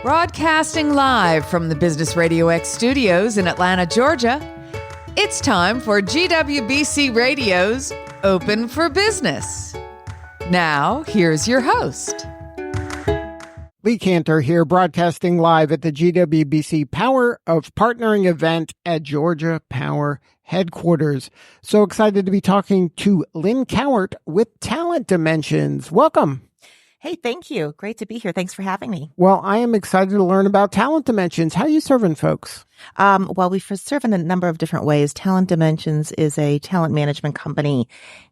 Broadcasting live from the Business RadioX studios in Atlanta, Georgia, it's time for GWBC Radio's Open for Business. Now, here's your host. Lee Cantor here, broadcasting live at the GWBC Power of Partnering event at Georgia Power headquarters. So excited to be talking to Lynn Cowart with Talent Dimensions. Welcome. Hey, thank you. Great to be here. Thanks for having me. Well, I am excited to learn about Talent Dimensions. How are you serving folks? Well, we serve in a number of different ways. Talent Dimensions is a talent management company,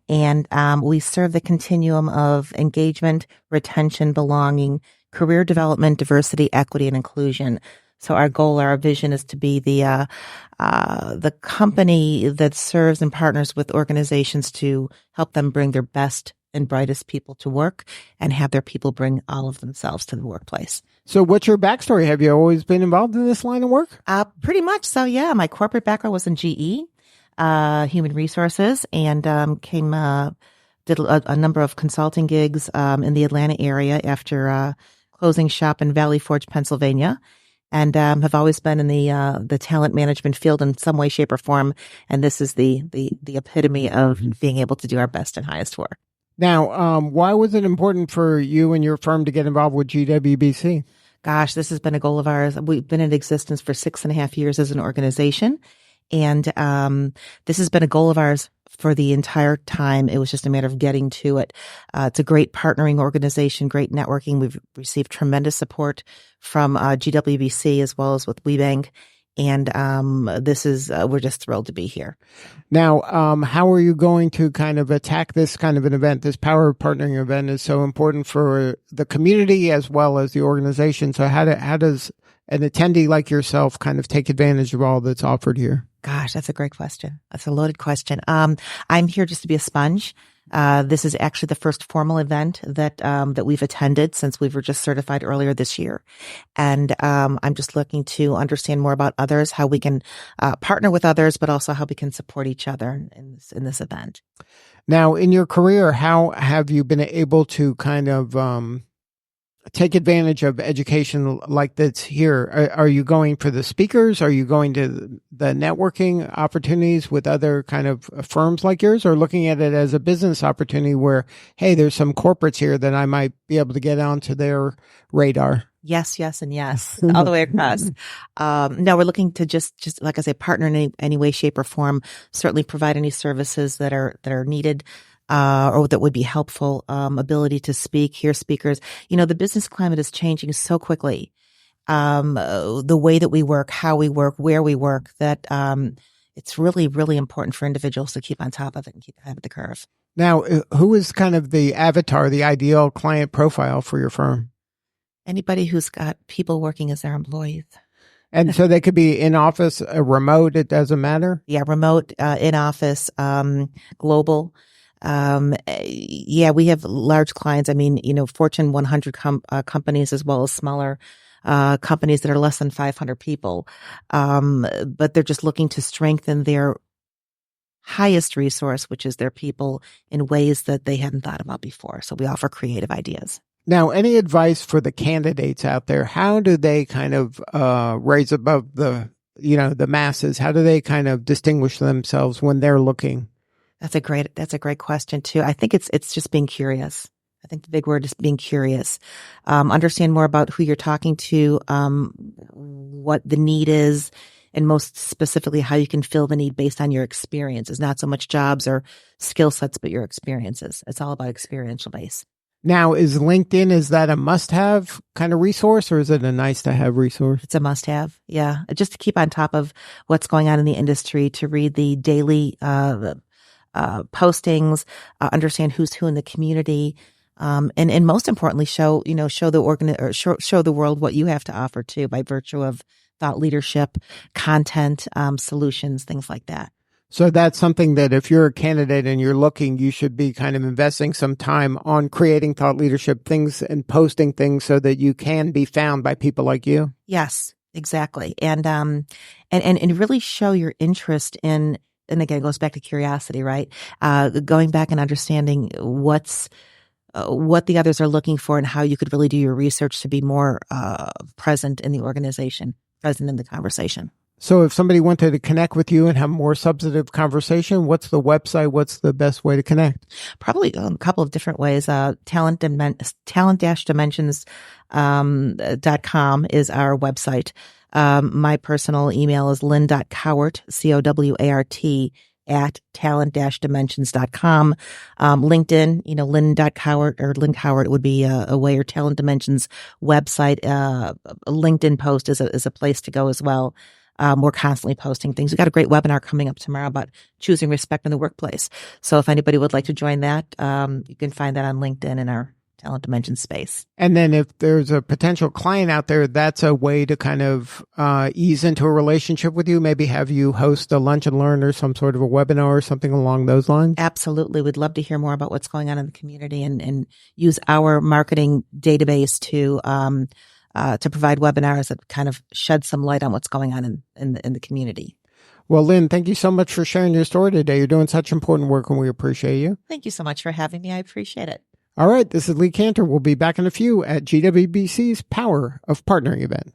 and we serve the continuum of engagement, retention, belonging, career development, diversity, equity, and inclusion. So our goal, our vision is to be the company that serves and partners with organizations to help them bring their best and brightest people to work and have their people bring all of themselves to the workplace. So what's your backstory? Have you always been involved in this line of work? Pretty much. So yeah, my corporate background was in GE, human resources, and did a number of consulting gigs in the Atlanta area after closing shop in Valley Forge, Pennsylvania, and have always been in the talent management field in some way, shape, or form. And this is the epitome of being able to do our best and highest work. Now, why was it important for you and your firm to get involved with GWBC? Gosh, this has been a goal of ours. We've been in existence for 6.5 years as an organization. And this has been a goal of ours for the entire time. It was just a matter of getting to it. It's a great partnering organization, great networking. We've received tremendous support from GWBC as well as with WeBank. And we're just thrilled to be here. Now, how are you going to kind of attack this kind of an event? This Power of Partnering event is so important for the community as well as the organization. So how does an attendee like yourself kind of take advantage of all that's offered here? Gosh, that's a great question. That's a loaded question. I'm here just to be a sponge. This is actually the first formal event that we've attended since we were just certified earlier this year. And I'm just looking to understand more about others, how we can partner with others, but also how we can support each other in this event. Now, in your career, how have you been able to kind of take advantage of education like that's here? Are you going for the speakers? Are you going to the networking opportunities with other kind of firms like yours, or looking at it as a business opportunity where, hey, there's some corporates here that I might be able to get onto their radar? Yes, yes, and yes, all the way across. No, we're looking to just like I say, partner in any way, shape, or form. Certainly provide any services that are needed. Or that would be helpful, ability to speak, hear speakers. You know, the business climate is changing so quickly. The way that we work, how we work, where we work, that it's really, really important for individuals to keep on top of it and keep ahead of the curve. Now, who is kind of the avatar, the ideal client profile for your firm? Anybody who's got people working as their employees. And so they could be in office, remote, it doesn't matter? Yeah, remote, in office, global. We have large clients. I mean, Fortune 100 companies as well as smaller companies that are less than 500 people. But they're just looking to strengthen their highest resource, which is their people, in ways that they hadn't thought about before. So we offer creative ideas. Now, any advice for the candidates out there? How do they kind of raise above the masses? How do they kind of distinguish themselves when they're looking? That's a great question too. I think it's just being curious. I think the big word is being curious. Understand more about who you're talking to, what the need is, and most specifically, how you can fill the need based on your experiences, not so much jobs or skill sets, but your experiences. It's all about experiential base. Now, is LinkedIn, is that a must-have kind of resource, or is it a nice-to-have resource? It's a must-have, yeah. Just to keep on top of what's going on in the industry, to read the daily postings, understand who's who in the community, and most importantly, show the world what you have to offer too, by virtue of thought leadership, content, solutions, things like that. So that's something that if you're a candidate and you're looking, you should be kind of investing some time on creating thought leadership things and posting things so that you can be found by people like you. Yes, exactly. And really show your interest in, and again, it goes back to curiosity, right? Going back and understanding what's what the others are looking for and how you could really do your research to be more present in the organization, present in the conversation. So if somebody wanted to connect with you and have more substantive conversation, what's the website? What's the best way to connect? Probably a couple of different ways. talent-dimensions.com is our website. My personal email is lynn.cowart, COWART, at talent-dimensions.com. LinkedIn, Lynn.Cowart or Lynn Cowart would be a way, or Talent Dimensions website. A LinkedIn post is a place to go as well. We're constantly posting things. We've got a great webinar coming up tomorrow about choosing respect in the workplace. So if anybody would like to join that, you can find that on LinkedIn in our Talent Dimensions space. And then if there's a potential client out there, that's a way to kind of ease into a relationship with you, maybe have you host a lunch and learn or some sort of a webinar or something along those lines? Absolutely. We'd love to hear more about what's going on in the community and use our marketing database to provide webinars that kind of shed some light on what's going on in the community. Well, Lynn, thank you so much for sharing your story today. You're doing such important work and we appreciate you. Thank you so much for having me. I appreciate it. All right. This is Lee Cantor. We'll be back in a few at GWBC's Power of Partnering event.